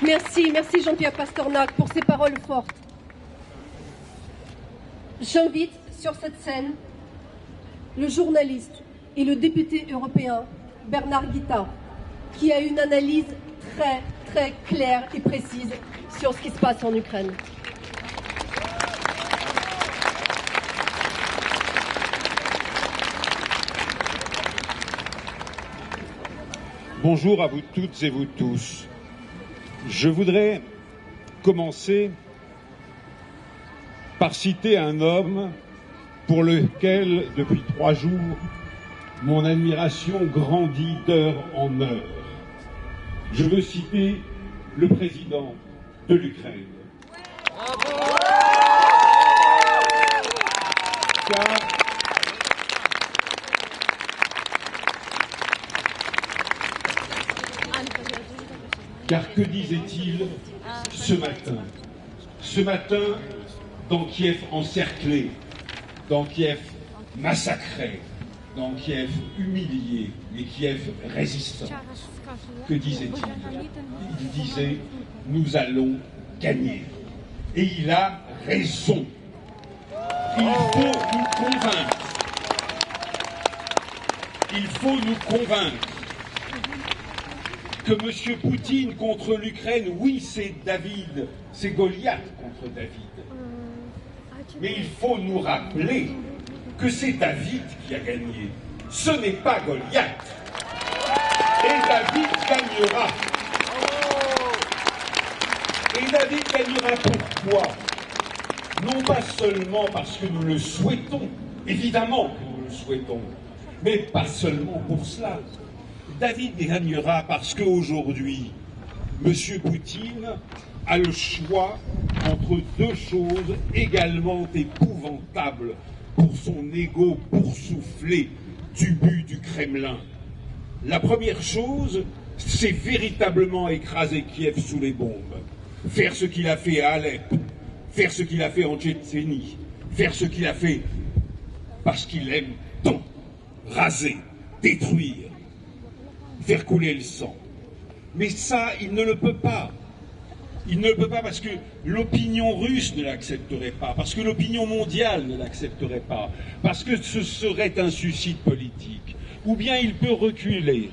Merci Jean-Pierre Pasternak pour ces paroles fortes. J'invite sur cette scène le journaliste et le député européen Bernard Guitta, qui a une analyse très claire et précise sur ce qui se passe en Ukraine. Bonjour à vous toutes et vous tous. Je voudrais commencer par citer un homme pour lequel, depuis 3 jours, mon admiration grandit d'heure en heure. Je veux citer le président de l'Ukraine. Car que disait-il ce matin? Ce matin, dans Kiev encerclé, dans Kiev massacré, dans Kiev humilié et Kiev résistant, que disait-il? Il disait « Nous allons gagner ». Et il a raison. Il faut nous convaincre. Il faut nous convaincre que M. Poutine contre l'Ukraine, oui, c'est David, c'est Goliath contre David. Mais il faut nous rappeler que c'est David qui a gagné. Ce n'est pas Goliath. Et David gagnera. Et David gagnera pourquoi? Non pas seulement parce que nous le souhaitons, évidemment que nous le souhaitons, mais pas seulement pour cela. David gagnera parce qu'aujourd'hui, M. Poutine a le choix entre 2 choses également épouvantables pour son ego boursouflé du but du Kremlin. La première chose, c'est véritablement écraser Kiev sous les bombes, faire ce qu'il a fait à Alep, faire ce qu'il a fait en Tchétchénie, faire ce qu'il a fait parce qu'il aime tant, raser, détruire, faire couler le sang. Mais ça, il ne le peut pas. Il ne le peut pas parce que l'opinion russe ne l'accepterait pas, parce que l'opinion mondiale ne l'accepterait pas, parce que ce serait un suicide politique. Ou bien il peut reculer.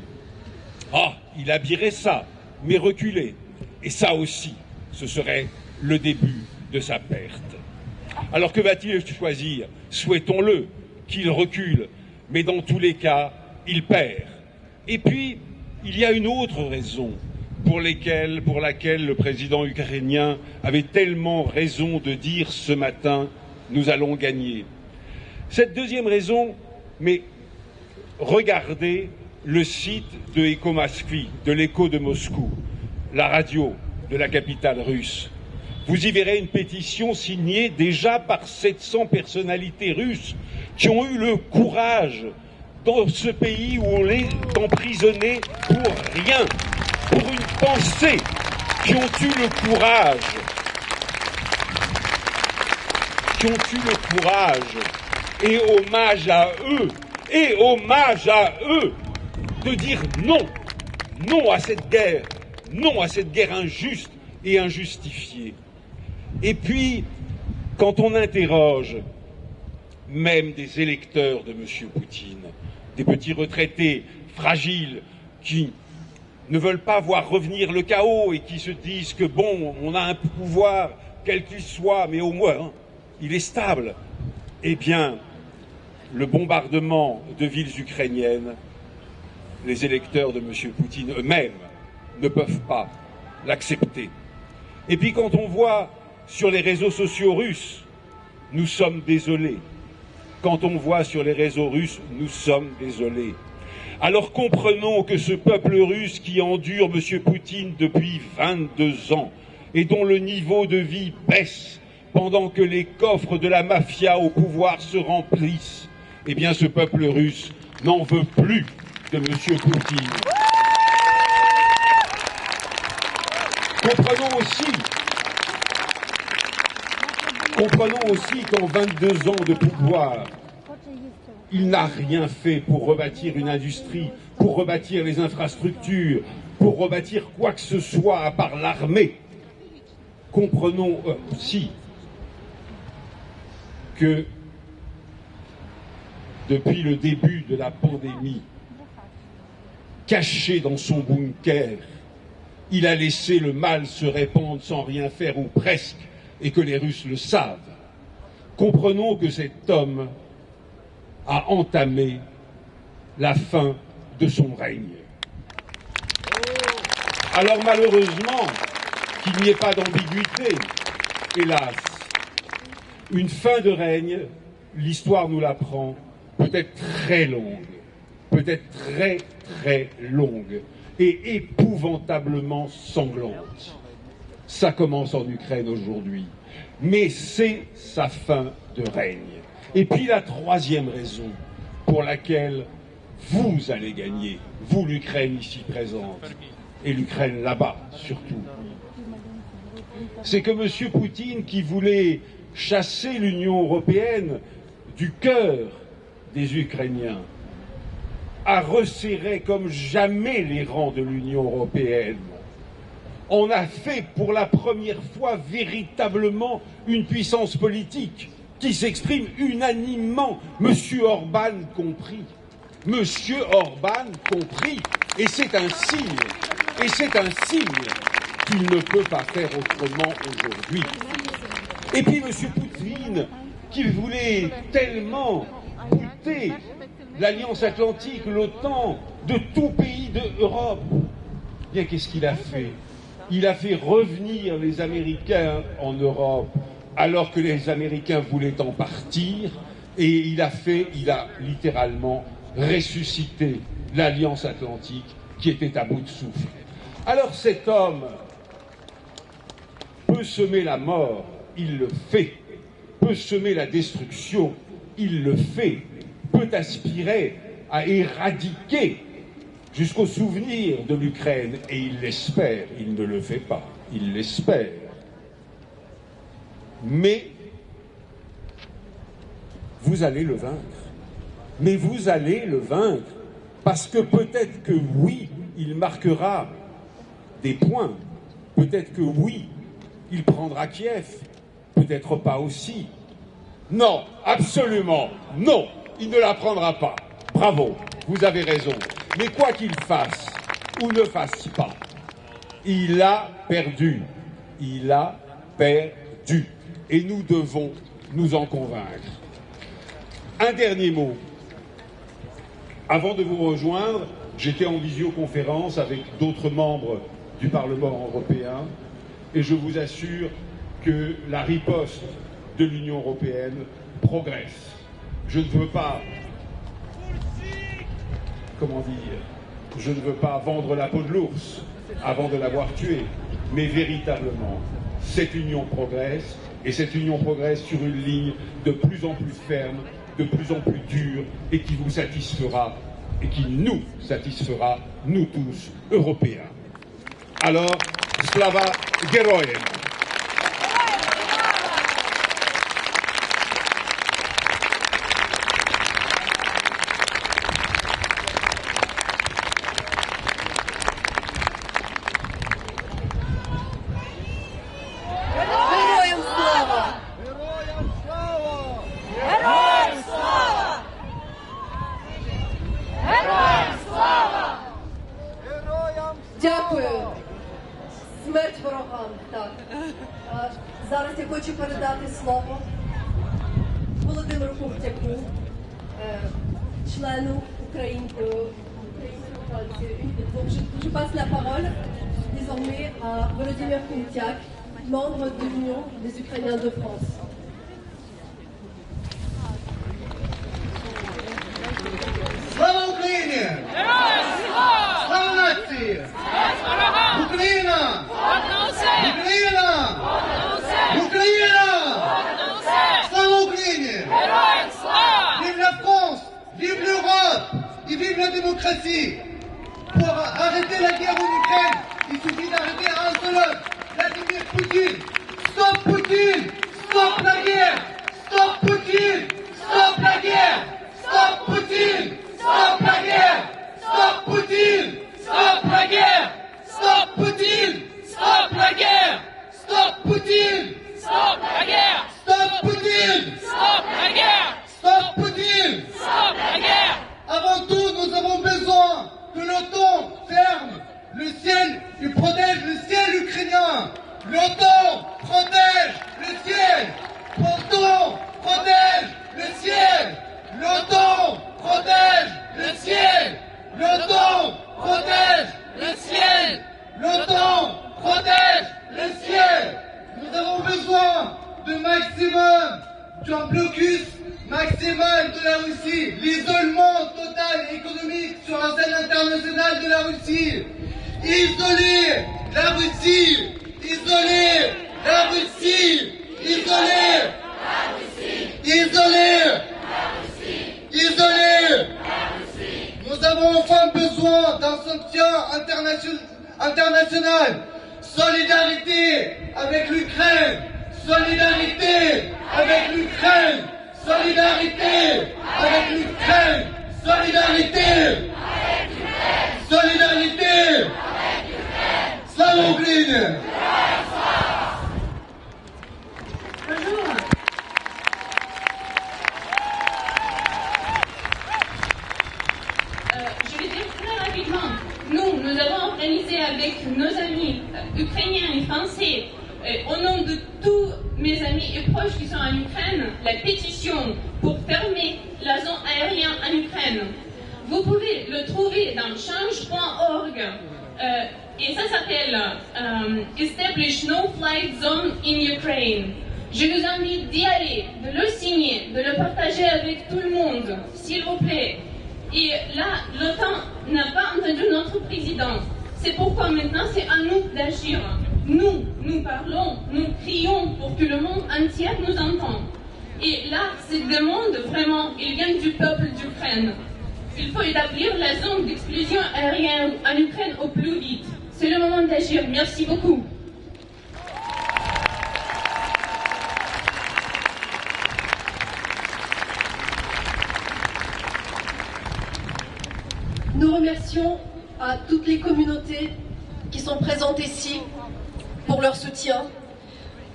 Ah, il habillerait ça, mais reculer. Et ça aussi, ce serait le début de sa perte. Alors que va-t-il choisir? Souhaitons-le qu'il recule, mais dans tous les cas, il perd. Et puis, il y a une autre raison pour laquelle le président ukrainien avait tellement raison de dire ce matin « nous allons gagner ». Cette deuxième raison, mais regardez le site de Echo Moskvi, de l'Écho de Moscou, la radio de la capitale russe. Vous y verrez une pétition signée déjà par 700 personnalités russes qui ont eu le courage dans ce pays où on est emprisonné pour rien, pour une pensée, qui ont eu le courage, et hommage à eux, de dire non, non à cette guerre injuste et injustifiée. Et puis, quand on interroge même des électeurs de M. Poutine, des petits retraités fragiles qui ne veulent pas voir revenir le chaos et qui se disent que bon, on a un pouvoir, quel qu'il soit, mais au moins, il est stable. Eh bien, le bombardement de villes ukrainiennes, les électeurs de M. Poutine eux-mêmes ne peuvent pas l'accepter. Et puis quand on voit sur les réseaux sociaux russes, nous sommes désolés. Quand on voit sur les réseaux russes, nous sommes désolés. Alors comprenons que ce peuple russe qui endure M. Poutine depuis 22 ans et dont le niveau de vie baisse pendant que les coffres de la mafia au pouvoir se remplissent, eh bien ce peuple russe n'en veut plus de M. Poutine. Comprenons aussi qu'en 22 ans de pouvoir, il n'a rien fait pour rebâtir une industrie, pour rebâtir les infrastructures, pour rebâtir quoi que ce soit à part l'armée. Comprenons aussi que depuis le début de la pandémie, caché dans son bunker, il a laissé le mal se répandre sans rien faire, ou presque, et que les Russes le savent. Comprenons que cet homme a entamé la fin de son règne. Alors malheureusement, qu'il n'y ait pas d'ambiguïté, hélas, une fin de règne, l'histoire nous l'apprend, peut être très longue, peut-être très très longue et épouvantablement sanglante. Ça commence en Ukraine aujourd'hui, mais c'est sa fin de règne. Et puis la troisième raison pour laquelle vous allez gagner, vous l'Ukraine ici présente, et l'Ukraine là-bas surtout, c'est que M. Poutine, qui voulait chasser l'Union européenne du cœur des Ukrainiens, a resserré comme jamais les rangs de l'Union européenne. On a fait pour la première fois véritablement une puissance politique qui s'exprime unanimement, M. Orban compris. M. Orban compris. Et c'est un signe qu'il ne peut pas faire autrement aujourd'hui. Et puis M. Poutine, qui voulait tellement buter l'Alliance Atlantique, l'OTAN, de tout pays d'Europe, bien qu'est-ce qu'il a fait? Il a fait revenir les Américains en Europe, alors que les Américains voulaient en partir, et il a littéralement ressuscité l'Alliance Atlantique qui était à bout de souffle. Alors cet homme peut semer la mort, il le fait, peut semer la destruction, il le fait, peut aspirer à éradiquer jusqu'au souvenir de l'Ukraine, et il l'espère, il ne le fait pas, il l'espère. Mais vous allez le vaincre. Mais vous allez le vaincre, parce que peut-être que oui, il marquera des points, peut-être que oui, il prendra Kiev, peut-être pas aussi. Non, absolument, non, il ne la prendra pas. Bravo, vous avez raison. Mais quoi qu'il fasse ou ne fasse pas, il a perdu. Il a perdu. Et nous devons nous en convaincre. Un dernier mot. Avant de vous rejoindre, j'étais en visioconférence avec d'autres membres du Parlement européen et je vous assure que la riposte de l'Union européenne progresse. Je ne veux pas, je ne veux pas vendre la peau de l'ours avant de l'avoir tué, mais véritablement, cette union progresse, et cette union progresse sur une ligne de plus en plus ferme, de plus en plus dure, et qui vous satisfera, et qui nous satisfera, nous tous, Européens. Alors, slava gerojem! Дякую. Смерть ворогам. Так. Зараз я хочу передати слово Володимиру Кухтяку, члену української фракції. Donc je passe la parole désormais à Volodymyr Koumtiak, membre de l'Union des Ukrainiens de France. Слава Україні! Слава нації! Україна! Україна! Україна! Слава Україні! Vive la France! Vive l'Europe! Et vive la démocratie! Pour arrêter la guerre en Ukraine, il suffit d'arrêter un seul homme, Vladimir Poutine! Stop Poutine! Stop la guerre! Stop Poutine! Stop la guerre! Stop la guerre! Stop Poutine! Stop la guerre! Stop Poutine! Stop la guerre! Stop Poutine! Stop la guerre! Stop Poutine! Stop la guerre! Avant tout, nous avons besoin que l'OTAN ferme le ciel et protège le ciel ukrainien. L'OTAN protège le ciel. L'OTAN protège le ciel. L'OTAN protège le ciel. L'OTAN protège le ciel. L'OTAN protège le ciel. Nous avons besoin de maximum, d'un blocus maximal de la Russie, l'isolement total économique sur la scène internationale de la Russie. Isoler la Russie, isoler la Russie, isoler la Russie, isoler la Russie, isoler la Russie. Nous avons enfin besoin d'un soutien international. Solidarité avec l'Ukraine, solidarité avec l'Ukraine, solidarité avec l'Ukraine, solidarité avec l'Ukraine, solidarité avec l'Ukraine. Slava Ukraine. Bonjour. Je vais dire très rapidement. Nous avons organisé avec nos amis ukrainiens et français, au nom de tous mes amis et proches qui sont en Ukraine, la pétition pour fermer la zone aérienne en Ukraine. Vous pouvez le trouver dans change.org et ça s'appelle Establish No Flight Zone in Ukraine. Je vous invite d'y aller, de le signer, de le partager avec tout le monde, s'il vous plaît. Et là, l'OTAN n'a pas entendu notre président. C'est pourquoi maintenant c'est à nous d'agir. Nous parlons, nous crions pour que le monde entier nous entende. Et là, cette demande, vraiment, il vient du peuple d'Ukraine. Il faut établir la zone d'exclusion aérienne en Ukraine au plus vite. C'est le moment d'agir. Merci beaucoup. Nous remercions à toutes les communautés qui sont présentes ici pour leur soutien.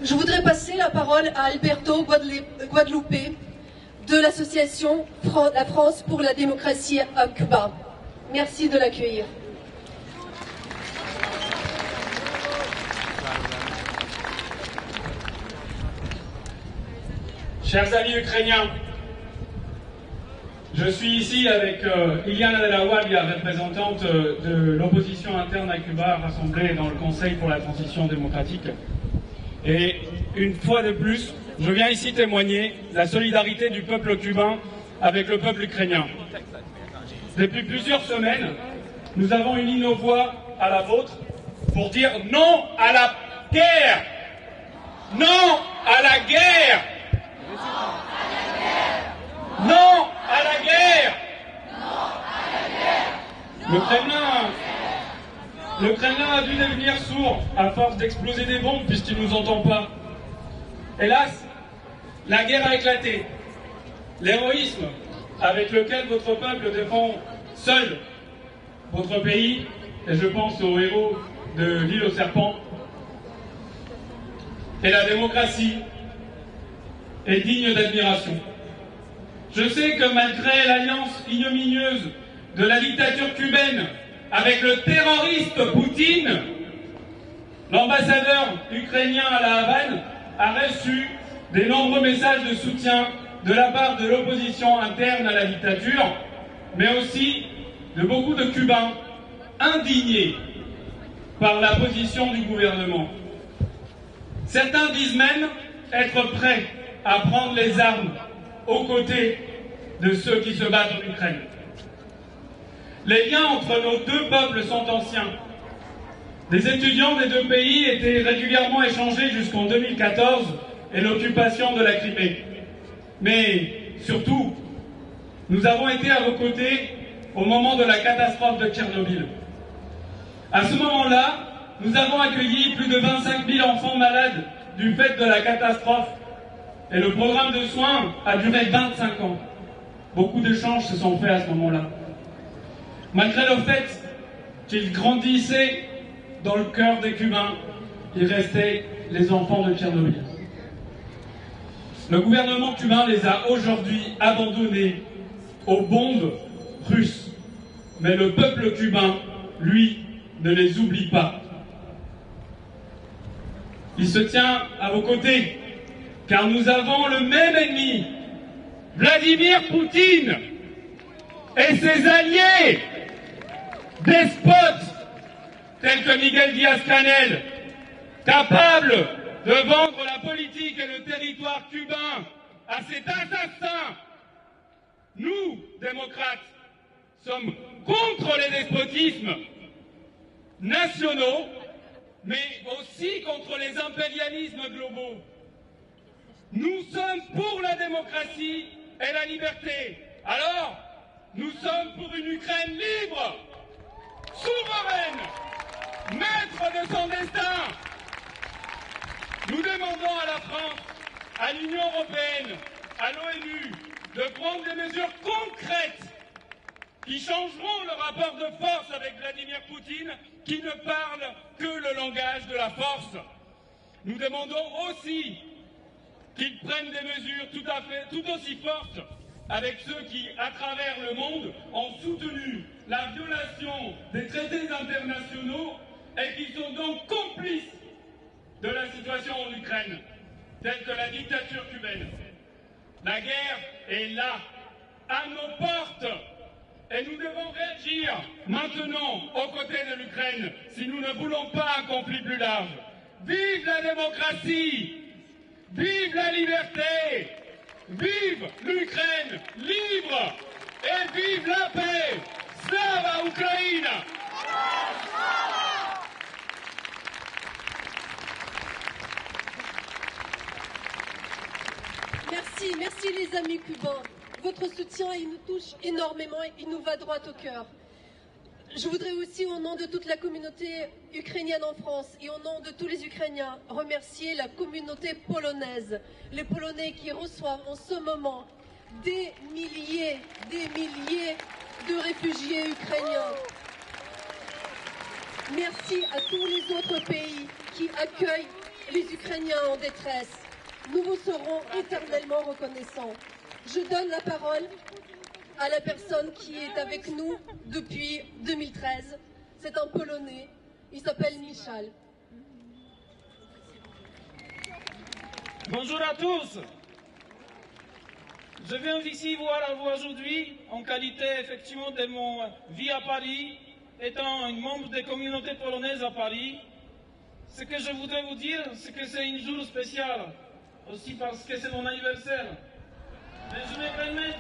Je voudrais passer la parole à Alberto Guadalupe de l'association La France pour la démocratie à Cuba. Merci de l'accueillir. Chers amis ukrainiens, je suis ici avec Iliana Delawalia, représentante de l'opposition interne à Cuba, rassemblée dans le Conseil pour la transition démocratique. Et une fois de plus, je viens ici témoigner la solidarité du peuple cubain avec le peuple ukrainien. Depuis plusieurs semaines, nous avons uni nos voix à la vôtre pour dire non à la guerre! Non à la guerre! Non à la guerre! Le Kremlin a dû devenir sourd à force d'exploser des bombes puisqu'il ne nous entend pas. Hélas, la guerre a éclaté. L'héroïsme avec lequel votre peuple défend seul votre pays, et je pense aux héros de l'île aux serpents, et la démocratie est digne d'admiration. Je sais que malgré l'alliance ignominieuse de la dictature cubaine avec le terroriste Poutine, l'ambassadeur ukrainien à la Havane a reçu des nombreux messages de soutien de la part de l'opposition interne à la dictature, mais aussi de beaucoup de Cubains indignés par la position du gouvernement. Certains disent même être prêts à prendre les armes aux côtés de ceux qui se battent en Ukraine. Les liens entre nos deux peuples sont anciens. Des étudiants des deux pays étaient régulièrement échangés jusqu'en 2014 et l'occupation de la Crimée. Mais surtout, nous avons été à vos côtés au moment de la catastrophe de Tchernobyl. À ce moment-là, nous avons accueilli plus de 25 000 enfants malades du fait de la catastrophe. Et le programme de soins a duré 25 ans. Beaucoup d'échanges se sont faits à ce moment-là. Malgré le fait qu'ils grandissaient dans le cœur des Cubains, ils restaient les enfants de Tchernobyl. Le gouvernement cubain les a aujourd'hui abandonnés aux bombes russes. Mais le peuple cubain, lui, ne les oublie pas. Il se tient à vos côtés, car nous avons le même ennemi, Vladimir Poutine et ses alliés, despotes tels que Miguel Díaz-Canel, capables de vendre la politique et le territoire cubain à cet assassin. Nous, démocrates, sommes contre les despotismes nationaux, mais aussi contre les impérialismes globaux. Nous sommes pour la démocratie et la liberté. Alors, nous sommes pour une Ukraine libre, souveraine, maître de son destin. Nous demandons à la France, à l'Union européenne, à l'ONU, de prendre des mesures concrètes qui changeront le rapport de force avec Vladimir Poutine, qui ne parle que le langage de la force. Nous demandons aussi qu'ils prennent des mesures tout aussi fortes avec ceux qui, à travers le monde, ont soutenu la violation des traités internationaux et qui sont donc complices de la situation en Ukraine, telle que la dictature cubaine. La guerre est là, à nos portes, et nous devons réagir maintenant aux côtés de l'Ukraine si nous ne voulons pas un conflit plus large. Vive la démocratie! Vive la liberté! Vive l'Ukraine libre! Et vive la paix! Slava Ukraina! Merci les amis cubains. Votre soutien, il nous touche énormément et il nous va droit au cœur. Je voudrais aussi, au nom de toute la communauté ukrainienne en France et au nom de tous les Ukrainiens, remercier la communauté polonaise, les Polonais qui reçoivent en ce moment des milliers de réfugiés ukrainiens. Merci à tous les autres pays qui accueillent les Ukrainiens en détresse. Nous vous serons éternellement reconnaissants. Je donne la parole à la personne qui est avec nous depuis 2013. C'est un Polonais, il s'appelle Michal. Bonjour à tous. Je viens ici voir à vous aujourd'hui en qualité effectivement de mon vie à Paris, étant un membre des communautés polonaises à Paris. Ce que je voudrais vous dire, c'est que c'est un jour spécial, aussi parce que c'est mon anniversaire. Mais je me permets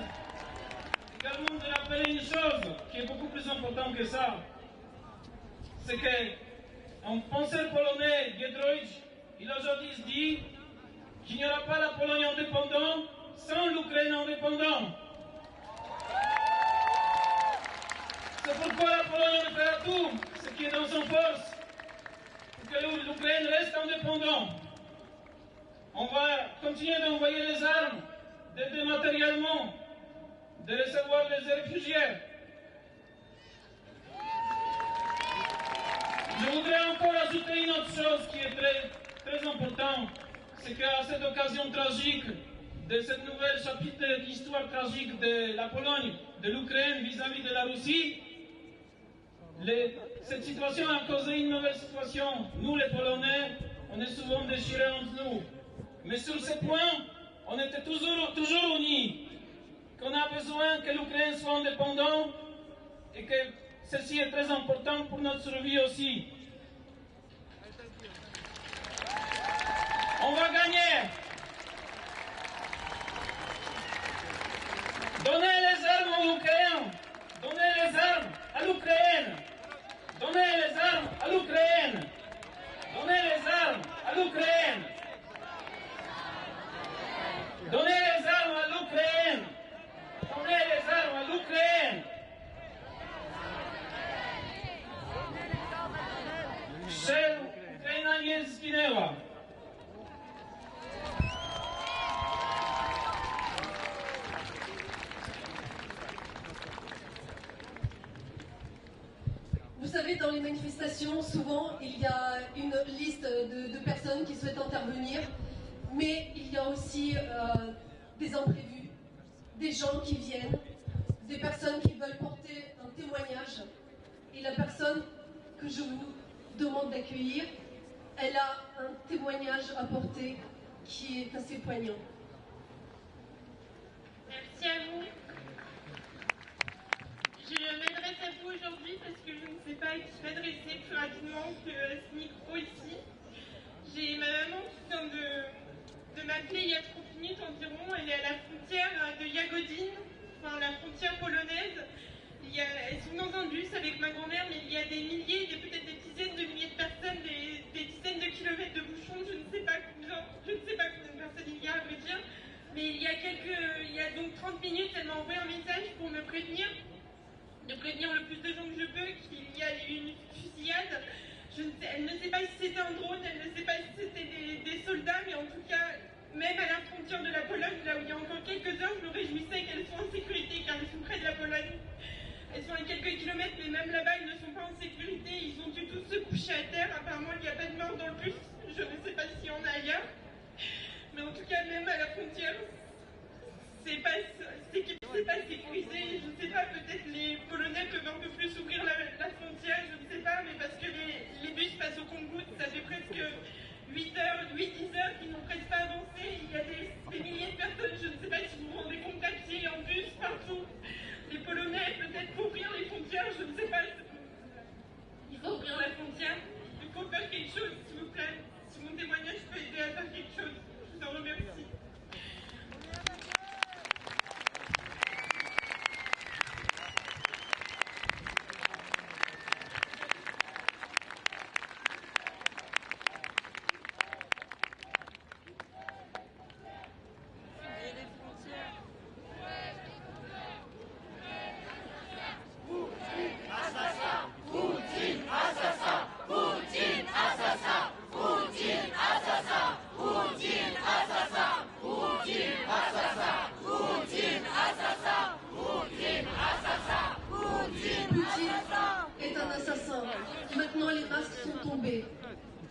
également de rappeler une chose qui est beaucoup plus importante que ça. C'est qu'un penseur polonais, Giedroyć, il aujourd'hui dit qu'il n'y aura pas la Pologne indépendante sans l'Ukraine indépendante. C'est pourquoi la Pologne fera tout ce qui est dans son force pour que l'Ukraine reste indépendante. On va continuer d'envoyer les armes, d'aider matériellement, de recevoir les réfugiés. Je voudrais encore ajouter une autre chose qui est très importante, c'est qu'à cette occasion tragique de cette nouvelle chapitre d'histoire tragique de la Pologne, de l'Ukraine vis-à-vis de la Russie, cette situation a causé une nouvelle situation. Nous les Polonais, on est souvent déchirés entre nous. Mais sur ce point, on était toujours unis, qu'on a besoin que l'Ukraine soit indépendante et que ceci est très important pour notre survie aussi. On va gagner. Donnez les armes à l'Ukraine. Donnez les armes à l'Ukraine. Donnez les armes à l'Ukraine. Donnez les armes à l'Ukraine. Donnez les armes à l'Ukraine. Donnez les armes à l'Ukraine. Że Ukraina nie zginęła. Vous savez, dans les manifestations, souvent, il y a une liste de personnes qui souhaitent intervenir, mais il y a aussi des imprévus, des gens qui viennent, des personnes qui veulent porter un témoignage. Et la personne que je vous demande d'accueillir, elle a un témoignage à porter qui est assez poignant. Merci à vous. Je m'adresse à vous aujourd'hui parce que je ne sais pas à qui m'adresser plus rapidement que ce micro ici. J'ai ma maman qui vient de m'appeler il y a 30 minutes environ. Elle est à la frontière de Jagodin, enfin la frontière polonaise. Elles sont dans un bus avec ma grand-mère, mais il y a des milliers, peut-être des dizaines de milliers de personnes, des dizaines de kilomètres de bouchons, je ne sais pas combien de personnes il y a à vrai dire. Mais il y a donc 30 minutes, elle m'a envoyé un message pour me prévenir, de prévenir le plus de gens que je peux qu'il y a eu une fusillade. Elle ne sait pas si c'était un drone, elle ne sait pas si c'était des soldats, mais en tout cas, même à la frontière de la Pologne, là où il y a encore quelques heures, je me réjouissais qu'elles soient en sécurité, car elles sont près de la Pologne. Elles sont à quelques kilomètres, mais même là-bas, ils ne sont pas en sécurité. Ils ont dû tous se coucher à terre. Apparemment, il n'y a pas de mort dans le bus. Je ne sais pas s'il y en a ailleurs. Mais en tout cas, même à la frontière, c'est pas sécurisé. Je ne sais pas, peut-être les Polonais peuvent un peu plus ouvrir la frontière. Je ne sais pas, mais parce que les bus passent au compte-gouttes. Ça fait presque 8-10 heures qu'ils n'ont presque pas avancé. Il y a des milliers de personnes. Je ne sais pas si vous vous rendez compte, à pied, en bus, partout. Les Polonais, peut-être pour ouvrir les frontières, je ne sais pas. Il faut ouvrir la frontière. Il faut faire quelque chose, s'il vous plaît. Si mon témoignage peut aider à faire quelque chose, je vous en remercie.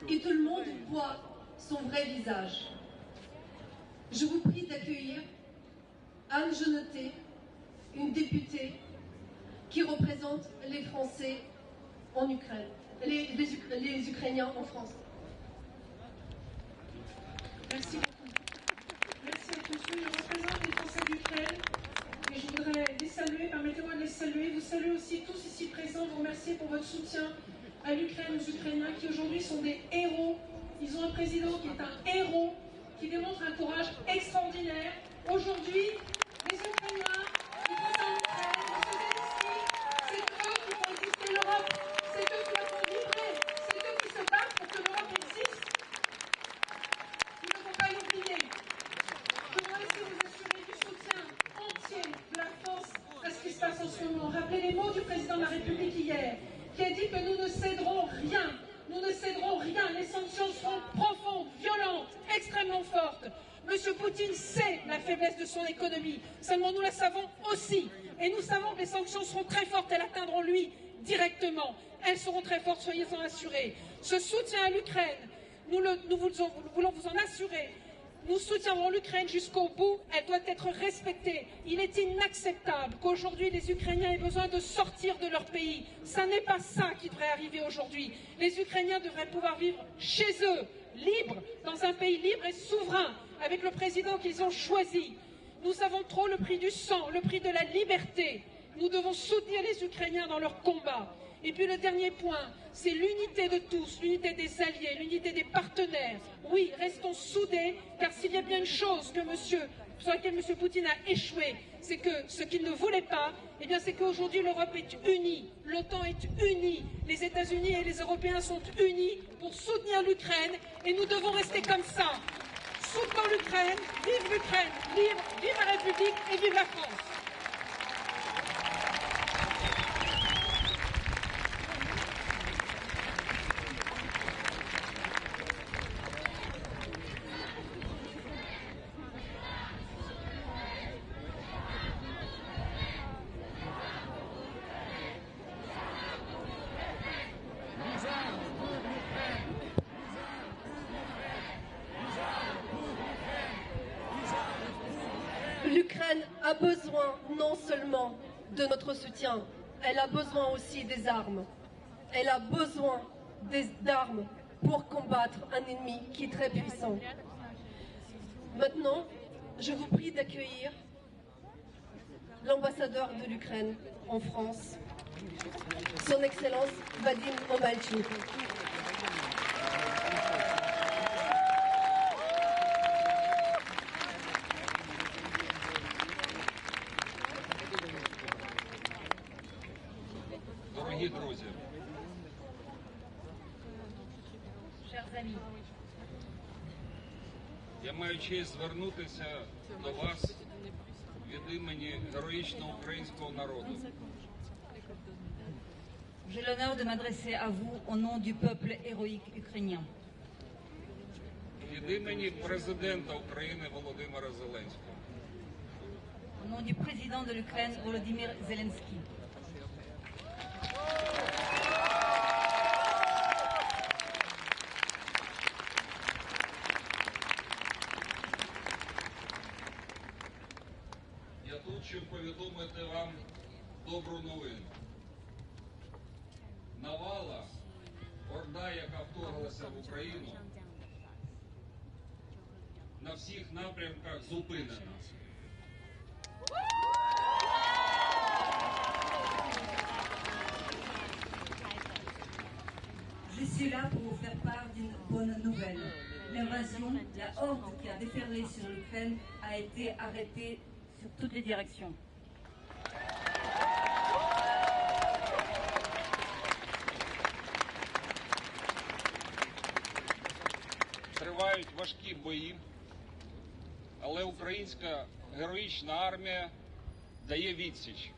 Et tout le monde voit son vrai visage. Je vous prie d'accueillir Anne Jenoté, une députée qui représente les Français en Ukraine, les Ukrainiens en France. Merci beaucoup. Merci à tous. Je représente les Français d'Ukraine et je voudrais les saluer, permettez-moi de les saluer. Vous saluez aussi tous ici présents, vous remercier pour votre soutien à l'Ukraine, aux Ukrainiens qui aujourd'hui sont des héros. Ils ont un président qui est un héros, qui démontre un courage extraordinaire. Aujourd'hui, les Ukrainiens qui vont en Ukraine, M. Zelensky, c'est eux qui font exister l'Europe, c'est eux qui la font vibrer, c'est eux qui se battent pour que l'Europe existe. Il ne faut pas l'oublier. Je voudrais aussi vous assurer du soutien entier de la France à ce qui se passe en ce moment. Rappelez les mots du président de la République hier, qui a dit que nous ne céderons rien. Nous ne céderons rien. Les sanctions seront profondes, violentes, extrêmement fortes. Monsieur Poutine sait la faiblesse de son économie. Seulement nous la savons aussi. Et nous savons que les sanctions seront très fortes. Elles atteindront lui directement. Elles seront très fortes, soyez-en assurés. Ce soutien à l'Ukraine, nous voulons vous en assurer. Nous soutiendrons l'Ukraine jusqu'au bout, elle doit être respectée. Il est inacceptable qu'aujourd'hui les Ukrainiens aient besoin de sortir de leur pays. Ça n'est pas ça qui devrait arriver aujourd'hui. Les Ukrainiens devraient pouvoir vivre chez eux, libres, dans un pays libre et souverain, avec le président qu'ils ont choisi. Nous savons trop le prix du sang, le prix de la liberté. Nous devons soutenir les Ukrainiens dans leur combat. Et puis le dernier point, c'est l'unité de tous, l'unité des alliés, l'unité des partenaires. Oui, restons soudés, car s'il y a bien une chose sur laquelle M. Poutine a échoué, c'est que ce qu'il ne voulait pas, eh bien c'est qu'aujourd'hui l'Europe est unie, l'OTAN est unie, les États-Unis et les Européens sont unis pour soutenir l'Ukraine, et nous devons rester comme ça. Soutenons l'Ukraine, libre, vive la République et vive la France. a besoin non seulement de notre soutien, elle a besoin aussi des armes. Elle a besoin d'armes pour combattre un ennemi qui est très puissant. Maintenant, je vous prie d'accueillir l'ambassadeur de l'Ukraine en France, Son Excellence Vadim Omalchuk. Дорогі друзі, я маю честь звернутися до вас від імені героїчного українського народу. J'ai l'honneur de m'adresser à vous au nom du peuple héroïque ukrainien. Від імені президента України Володимира Зеленського. Au nom du président de l'Ukraine, Volodymyr Zelensky. Я тут, щоб повідомити вам добру новину. Навала, орда, яка вторглася в Україну, на всіх напрямках зупинена. Je suis là pour vous faire part d'une bonne nouvelle. L'invasion, la horde qui a déferlé sur l'Ukraine a été arrêtée sur toutes les directions. Тривають важкі бої, але українська героїчна армія дає відсіч.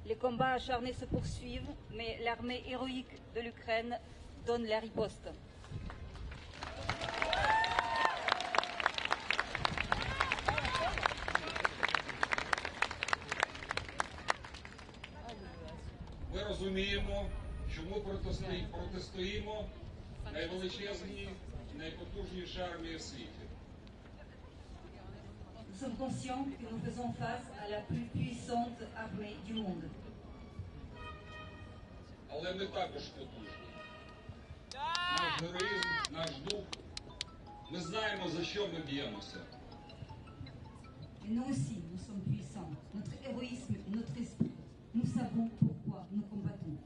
Les combats acharnés se poursuivent, mais l'armée héroïque de l'Ukraine donne la riposte. Ми розуміємо, що ми протистоїмо найвеличезній, найпотужнішій армії в світі. Nous sommes conscients que nous faisons face à la plus puissante armée du monde. Але ми також потужні. Наш героїзм, наш дух. Ми знаємо, за що ми б'ємося. Et nous aussi, nous sommes puissants. Notre héroïsme, notre esprit. Nous savons pourquoi nous combattons.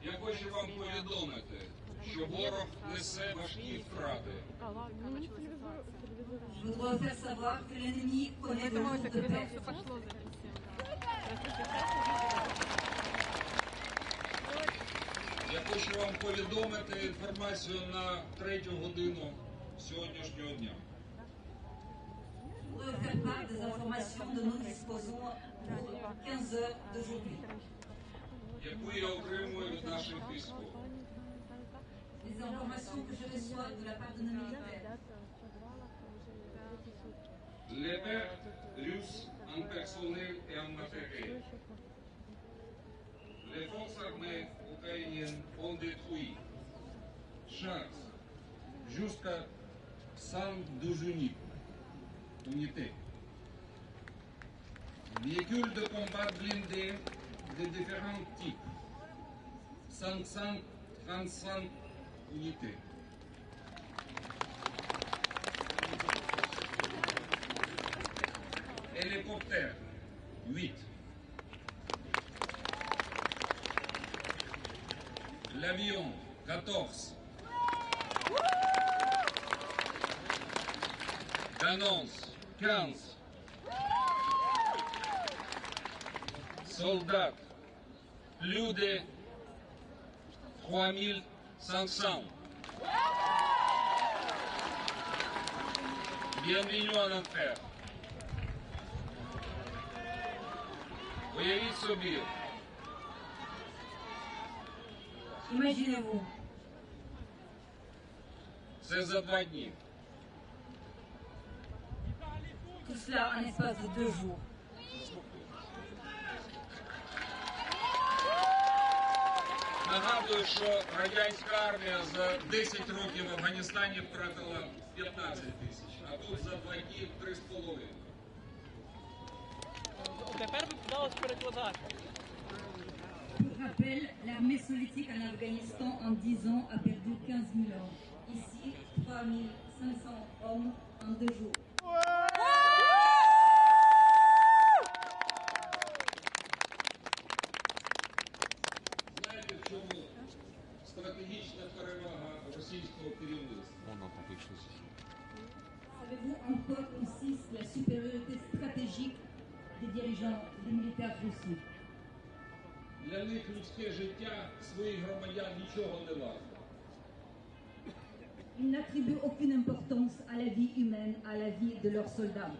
Я хочу вам повідомити, що ворог несе важкі втрати. Je voudrais vous faire savoir que l'ennemi connaît de lourdes pertes. Я хочу вам повідомити інформацію на 3-ю годину сьогоднішнього дня. Je voudrais vous faire part des informations dont nous disposons pour 15 heures d'aujourd'hui. Яку я отримую від наших військових. Les informations que je reçois de la part de nos militaires. Les pertes russes en personnel et en matériel. Les forces armées ukrainiennes ont détruit chaque jusqu'à 112 unités. Véhicules de combat blindés de différents types. 535 unités. Hélicoptères, 8. L'avion, 14. Canons, 15. Soldats, plus de 3500. Bienvenue en enfer. Уявіть собі. Imaginez-vous, Це за 2 дні. que Tout cela en espace de 2 jours. Нагадую, що радянська армія за 10 років в Афганістані втратила 15 тисяч, а тут за 2 дні 3,5. Тепер вдалося перекладати. Pour rappel, l'armée soviétique en Afghanistan en 10 ans a perdu 15 000 hommes. Ici, 3 500 hommes en 2 jours. Знаєте, в чому стратегічна перевага російського керівництва? Savez-vous en quoi consiste la supériorité stratégique des dirigeants, des militaires russes? Для них людське життя своїх громадян нічого не варто. Ils n'attribuent aucune importance à la vie humaine, à la vie de leurs soldats.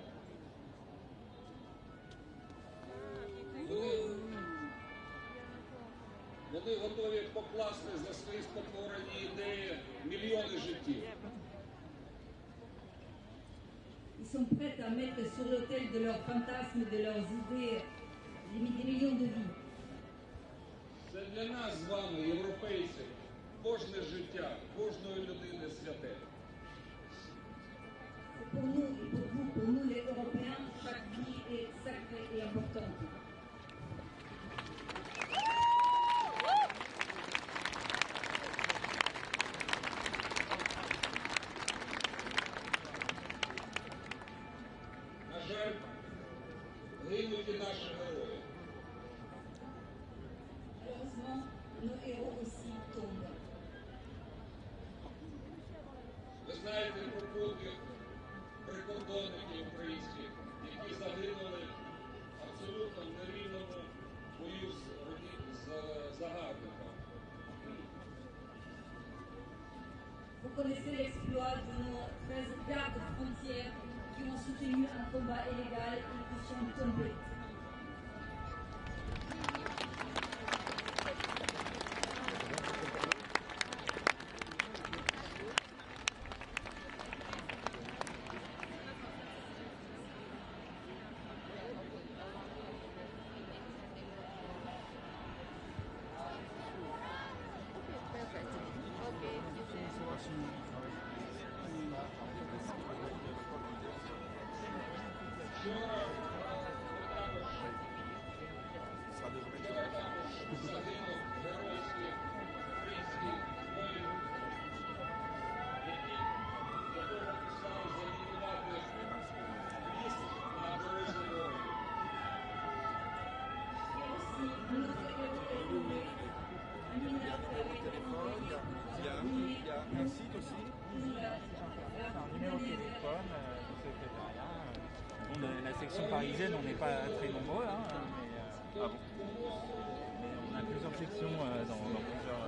Вони готові покласти за свої спотворені ідеї мільйони життів. Ils sont prêts à mettre sur l'autel de leurs fantasmes, de leurs idées, des millions de vies. Це для нас з вами, європейців, кожне життя, кожної людини святе. C'est pour nous et pour vous, pour nous les Européens, chaque vie est sacrée et importante. На жаль, гинуть і наші герої. Heureusement, nos héros aussi tombent. Ви знаєте про подвиг прикордонників українських, які загинули абсолютно в нерівному бою з загарбниками. Vous connaissez l'exploit de nos 13 gardes frontières qui ont soutenu un combat illégal et qui sont tombés. Загинув геройський український воїн, якого писали замінувати ліс на дорозі дороги. Il y a un site aussi, un numéro de téléphone du secrétariat. Bon, la section parisienne, on n'est pas très nombreux, hein, mais, mais on a plusieurs sections dans plusieurs...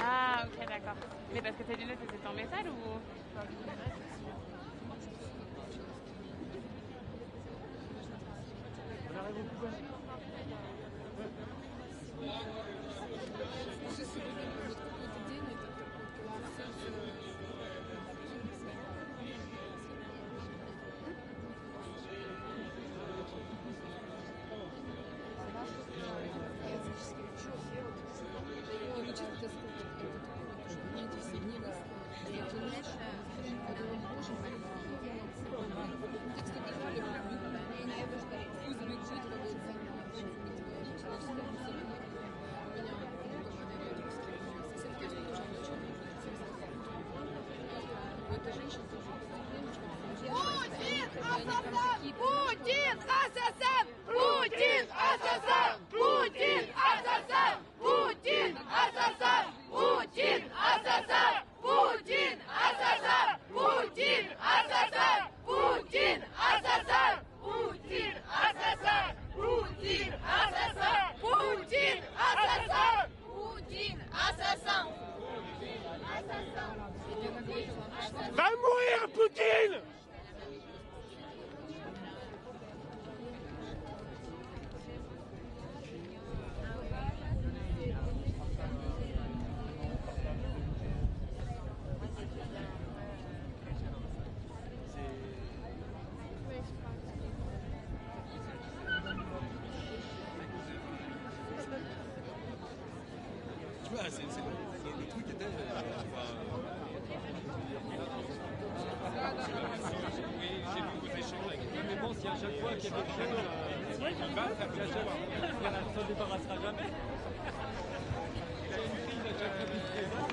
Ah, ok, d'accord. Mais parce que tes lunettes, elles étaient en métal ou... Путин АССР! Путин АССР! Путин АССР! Путин АССР! Путин АССР! Путин АССР! Путин АССР! Путин АССР! Tu vois, le truc était... Oui, j'ai vu vos échanges avec lui. Mais bon, si à chaque fois qu'il y a quelque chose, il va faire quelque chose. Il ne se débarrassera jamais.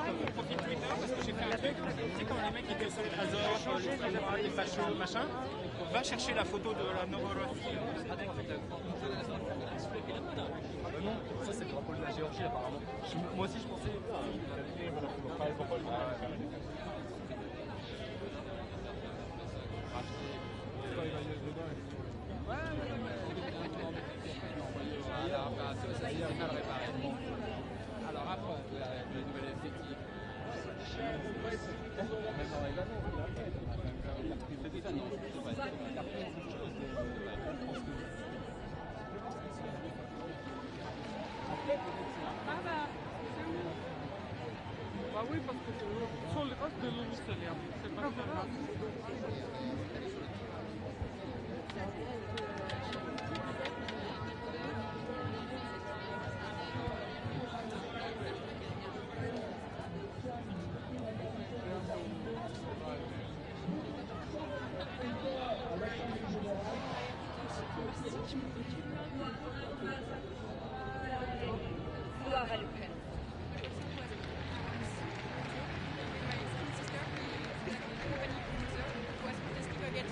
On profite Twitter parce que j'ai fait un truc. Tu sais, quand les mecs étaient sur les Azov, les fachos, machin, va chercher la photo de la Novorossiysk. Non, ça c'est le drapeau de la Géorgie apparemment. Moi aussi je pensais. Alors après, la nouvelle esthétique. Bah oui, parce que sur le reste de l'eau, c'est pas grave. Gloire à l'Ukraine.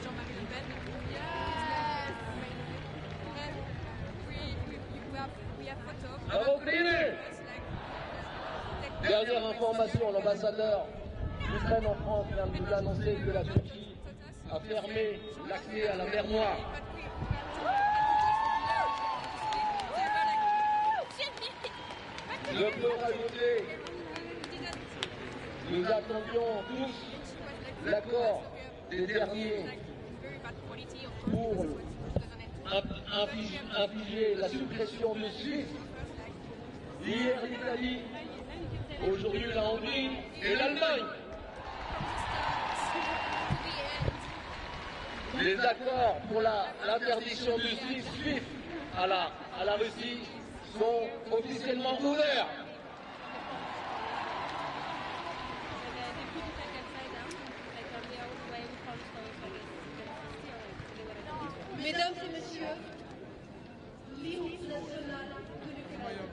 Jean-Marie Le Pen. Yes! We have photos. Bravo Clément. Dernière information, l'ambassadeur d'Ukraine en France vient de nous annoncer que la Turquie a fermé l'accès à la mer Noire. Je peux rajouter, nous attendions tous l'accord des derniers pour infliger la suppression du SWIFT. Hier l'Italie, aujourd'hui la Hongrie et l'Allemagne. Les accords pour l'interdiction du SWIFT à la Russie sont officiellement ouverts. Mesdames et messieurs, l'hymne national de l'Ukraine.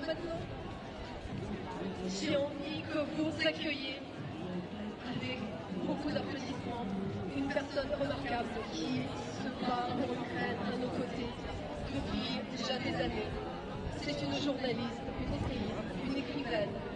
Maintenant, j'ai envie que vous accueilliez avec beaucoup d'applaudissements une personne remarquable qui se bat pour l'Ukraine à nos côtés depuis déjà des années. C'est une journaliste, une essayiste, une écrivaine,